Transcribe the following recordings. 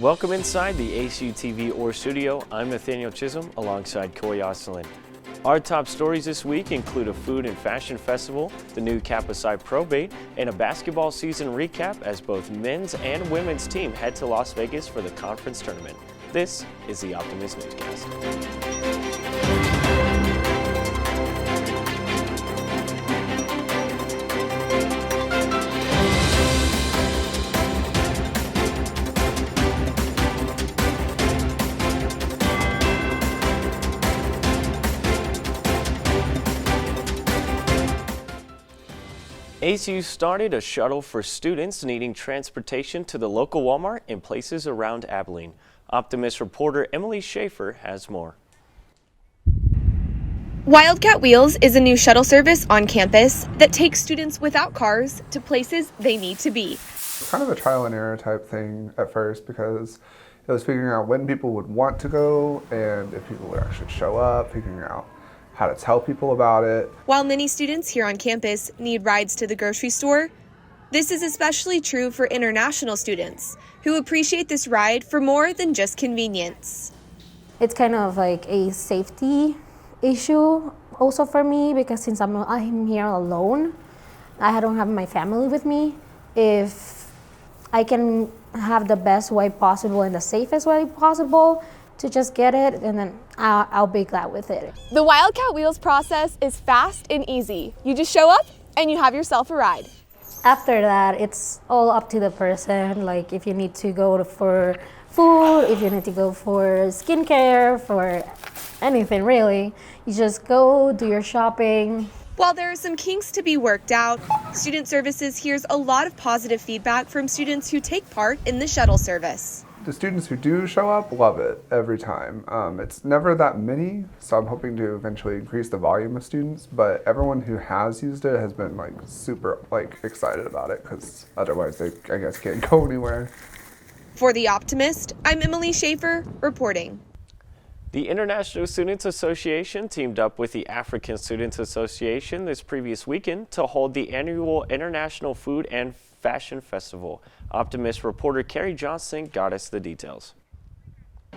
Welcome inside the ACU TV or studio. I'm Nathaniel Chisholm alongside Coy Osterlin. Our top stories this week include a food and fashion festival, the new Kappa Psi probate, and a basketball season recap as both men's and women's team head to Las Vegas for the conference tournament. This is the Optimist Newscast. ACU started a shuttle for students needing transportation to the local Walmart in places around Abilene. Optimist reporter Emily Schaefer has more. Wildcat Wheels is a new shuttle service on campus that takes students without cars to places they need to be. Kind of a trial and error type thing at first because it was figuring out when people would want to go and if people would actually show up, figuring out how to tell people about it. While many students here on campus need rides to the grocery store, this is especially true for international students who appreciate this ride for more than just convenience. It's kind of like a safety issue also for me because since I'm here alone, I don't have my family with me. If I can have the best way possible and the safest way possible to just get it, and then I'll be glad with it. The Wildcat Wheels process is fast and easy. You just show up and you have yourself a ride. After that, it's all up to the person. Like if you need to go for food, if you need to go for skincare, for anything really, you just go do your shopping. While there are some kinks to be worked out, Student Services hears a lot of positive feedback from students who take part in the shuttle service. The students who do show up love it every time. It's never that many, so I'm hoping to eventually increase the volume of students, but everyone who has used it has been super excited about it because otherwise they, I guess, can't go anywhere. For The Optimist, I'm Emily Schaefer reporting. The International Students Association teamed up with the African Students Association this previous weekend to hold the annual International Food and Fashion Festival. Optimist reporter Carrie Johnson got us the details.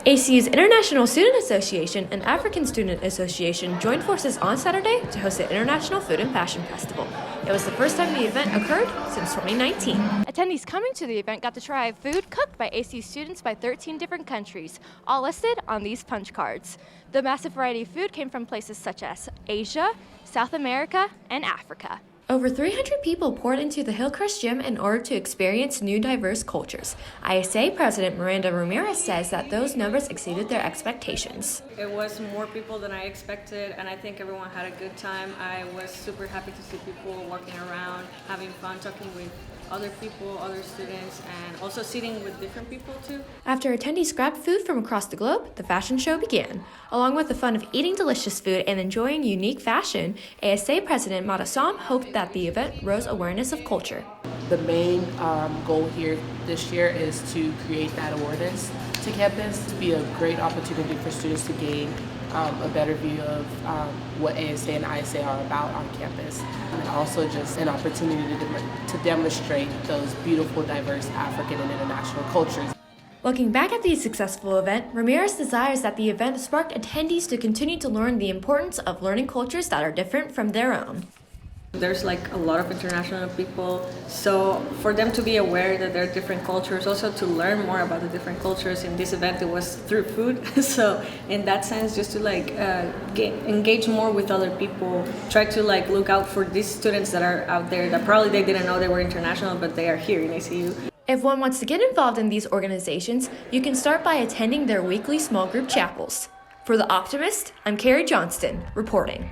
ACU's International Student Association and African Student Association joined forces on Saturday to host the International Food and Fashion Festival. It was the first time the event occurred since 2019. Attendees coming to the event got to try food cooked by ACU students by 13 different countries, all listed on these punch cards. The massive variety of food came from places such as Asia, South America, and Africa. Over 300 people poured into the Hillcrest Gym in order to experience new diverse cultures. ISA President Miranda Ramirez says that those numbers exceeded their expectations. It was more people than I expected, and I think everyone had a good time. I was super happy to see people walking around, having fun, talking with other people, other students, and also sitting with different people too. After attendees grabbed food from across the globe, the fashion show began. Along with the fun of eating delicious food and enjoying unique fashion, ASA President Madasam hoped that the event rose awareness of culture. The main goal here this year is to create that awareness to campus, to be a great opportunity for students to gain a better view of what ASA and ISA are about on campus, and also just an opportunity to demonstrate those beautiful, diverse African and international cultures. Looking back at the successful event, Ramirez desires that the event sparked attendees to continue to learn the importance of learning cultures that are different from their own. There's a lot of international people, so for them to be aware that there are different cultures, also to learn more about the different cultures. In this event it was through food, so in that sense just to engage more with other people, try to look out for these students that are out there that probably they didn't know they were international, but they are here in ACU. If one wants to get involved in these organizations, you can start by attending their weekly small group chapels. For The Optimist, I'm Carrie Johnston, reporting.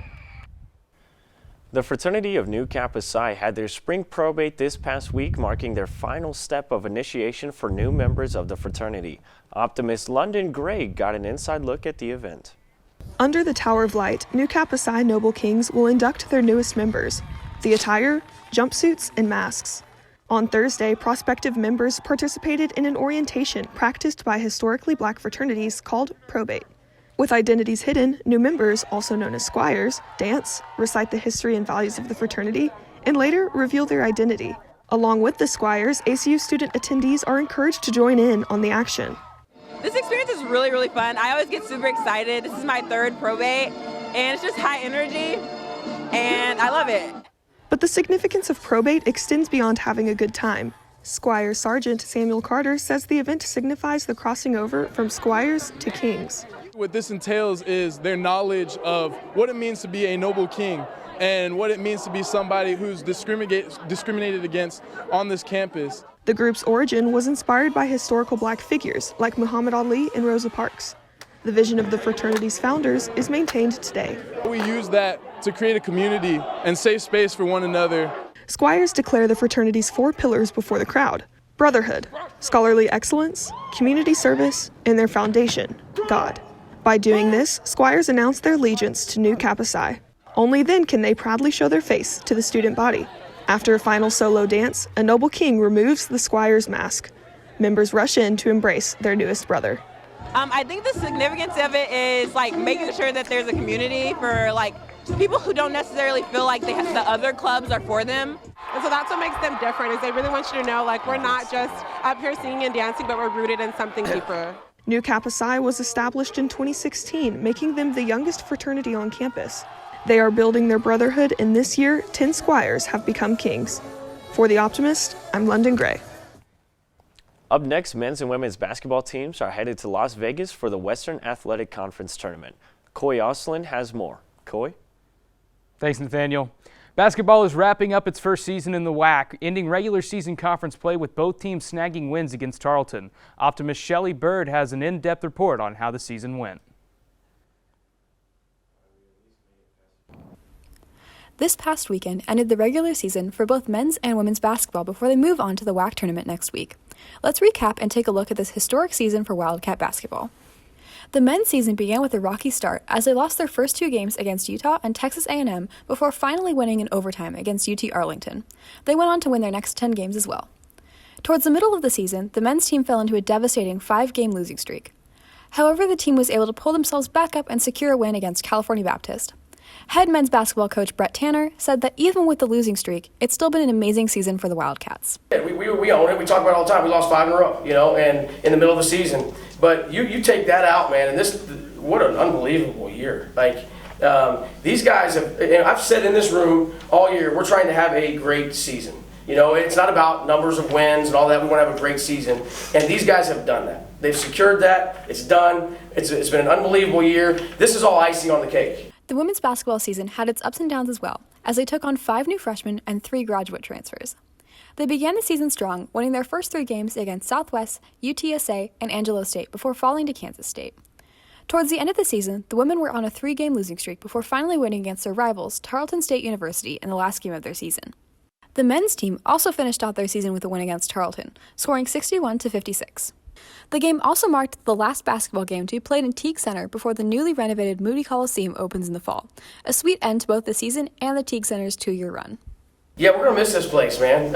The fraternity of Nu Kappa Psi had their spring probate this past week, marking their final step of initiation for new members of the fraternity. Optimist London Gray got an inside look at the event. Under the Tower of Light, Nu Kappa Psi Noble Kings will induct their newest members. The attire, jumpsuits, and masks. On Thursday, prospective members participated in an orientation practiced by historically black fraternities called probate. With identities hidden, new members, also known as squires, dance, recite the history and values of the fraternity, and later reveal their identity. Along with the Squires, ACU student attendees are encouraged to join in on the action. This experience is really, really fun. I always get super excited. This is my third probate, and it's just high energy, and I love it. But the significance of probate extends beyond having a good time. Squire Sergeant Samuel Carter says the event signifies the crossing over from squires to kings. What this entails is their knowledge of what it means to be a noble king and what it means to be somebody who's discriminated against on this campus. The group's origin was inspired by historical black figures like Muhammad Ali and Rosa Parks. The vision of the fraternity's founders is maintained today. We use that to create a community and safe space for one another. Squires declare the fraternity's 4 pillars before the crowd: brotherhood, scholarly excellence, community service, and their foundation, God. By doing this, Squires announce their allegiance to Nu Kappa Psi. Only then can they proudly show their face to the student body. After a final solo dance, a noble king removes the Squire's mask. Members rush in to embrace their newest brother. I think the significance of it is like making sure that there's a community for like people who don't necessarily feel like the other clubs are for them. And so that's what makes them different, is they really want you to know like we're not just up here singing and dancing, but we're rooted in something deeper. Nu Kappa Psi was established in 2016, making them the youngest fraternity on campus. They are building their brotherhood, and this year, 10 Squires have become kings. For The Optimist, I'm London Gray. Up next, men's and women's basketball teams are headed to Las Vegas for the Western Athletic Conference Tournament. Coy Oslin has more. Coy? Thanks, Nathaniel. Basketball is wrapping up its first season in the WAC, ending regular season conference play with both teams snagging wins against Tarleton. Optimist Shelley Bird has an in-depth report on how the season went. This past weekend ended the regular season for both men's and women's basketball before they move on to the WAC tournament next week. Let's recap and take a look at this historic season for Wildcat basketball. The men's season began with a rocky start as they lost their first 2 games against Utah and Texas A&M before finally winning in overtime against UT Arlington. They went on to win their next 10 games as well. Towards the middle of the season, the men's team fell into a devastating 5-game losing streak. However, the team was able to pull themselves back up and secure a win against California Baptist. Head men's basketball coach Brett Tanner said that even with the losing streak, it's still been an amazing season for the Wildcats. Yeah, we own it. We talk about it all the time. We lost 5 in a row, and in the middle of the season. But you take that out, man, and what an unbelievable year. Like, these guys have, and I've said in this room all year, we're trying to have a great season. It's not about numbers of wins and all that. We want to have a great season. And these guys have done that. They've secured that. It's done. It's been an unbelievable year. This is all icing on the cake. The women's basketball season had its ups and downs as well, as they took on 5 new freshmen and 3 graduate transfers. They began the season strong, winning their first 3 games against Southwest, UTSA, and Angelo State before falling to Kansas State. Towards the end of the season, the women were on a 3-game losing streak before finally winning against their rivals, Tarleton State University, in the last game of their season. The men's team also finished out their season with a win against Tarleton, scoring 61-56. The game also marked the last basketball game to be played in Teague Center before the newly renovated Moody Coliseum opens in the fall. A sweet end to both the season and the Teague Center's 2-year run. Yeah, we're gonna miss this place, man.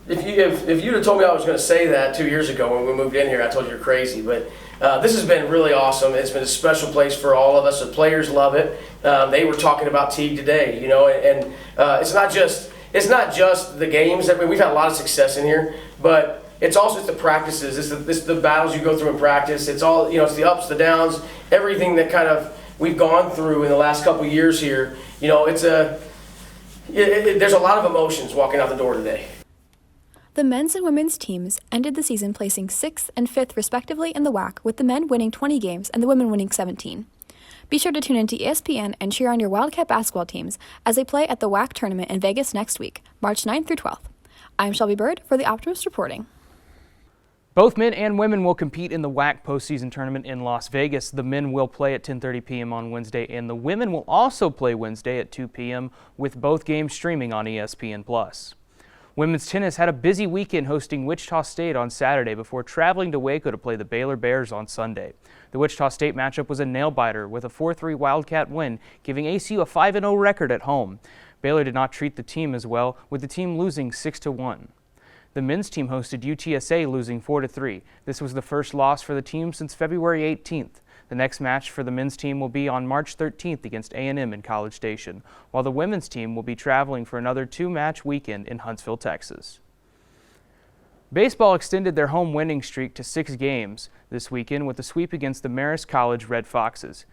If you'd have told me I was gonna say that 2 years ago when we moved in here, I told you you're crazy. But this has been really awesome. It's been a special place for all of us. The players love it. They were talking about Teague today, and it's not just the games. I mean, we've had a lot of success in here, but it's also the practices. It's the battles you go through in practice. It's all, it's the ups, the downs, everything that kind of we've gone through in the last couple of years here. There's a lot of emotions walking out the door today. The men's and women's teams ended the season placing 6th and 5th respectively in the WAC, with the men winning 20 games and the women winning 17. Be sure to tune into ESPN and cheer on your Wildcat basketball teams as they play at the WAC tournament in Vegas next week, March 9th through 12th. I'm Shelby Bird for The Optimist reporting. Both men and women will compete in the WAC postseason tournament in Las Vegas. The men will play at 10:30 p.m. on Wednesday, and the women will also play Wednesday at 2 p.m. with both games streaming on ESPN+. Women's tennis had a busy weekend hosting Wichita State on Saturday before traveling to Waco to play the Baylor Bears on Sunday. The Wichita State matchup was a nail-biter with a 4-3 Wildcat win, giving ACU a 5-0 record at home. Baylor did not treat the team as well, with the team losing 6-1. The men's team hosted UTSA, losing 4-3. This was the first loss for the team since February 18th. The next match for the men's team will be on March 13th against A&M in College Station, while the women's team will be traveling for another 2-match weekend in Huntsville, Texas. Baseball extended their home winning streak to 6 games this weekend with a sweep against the Marist College Red Foxes.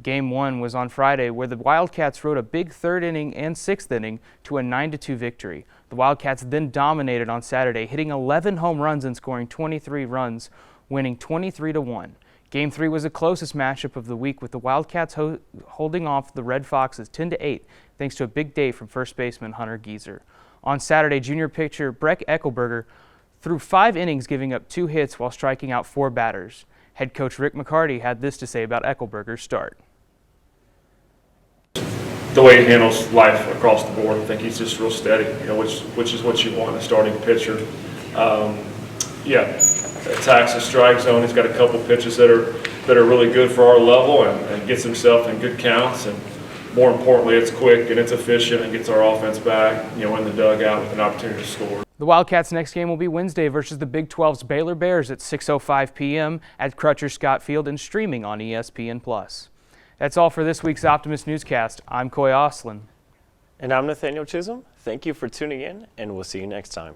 Game 1 was on Friday, where the Wildcats rode a big 3rd inning and 6th inning to a 9-2 victory. The Wildcats then dominated on Saturday, hitting 11 home runs and scoring 23 runs, winning 23-1. Game 3 was the closest matchup of the week, with the Wildcats holding off the Red Foxes 10-8, thanks to a big day from first baseman Hunter Gieser. On Saturday, junior pitcher Breck Eckelberger threw 5 innings, giving up 2 hits while striking out 4 batters. Head coach Rick McCarty had this to say about Eckelberger's start. The way he handles life across the board, I think he's just real steady, which is what you want in a starting pitcher. Attacks the strike zone. He's got a couple pitches that are really good for our level and gets himself in good counts. And more importantly, it's quick and it's efficient and gets our offense back, in the dugout with an opportunity to score. The Wildcats' next game will be Wednesday versus the Big 12's Baylor Bears at 6:05 p.m. at Crutcher Scott Field and streaming on ESPN+. That's all for this week's Optimist Newscast. I'm Coy Oslin. And I'm Nathaniel Chisholm. Thank you for tuning in, and we'll see you next time.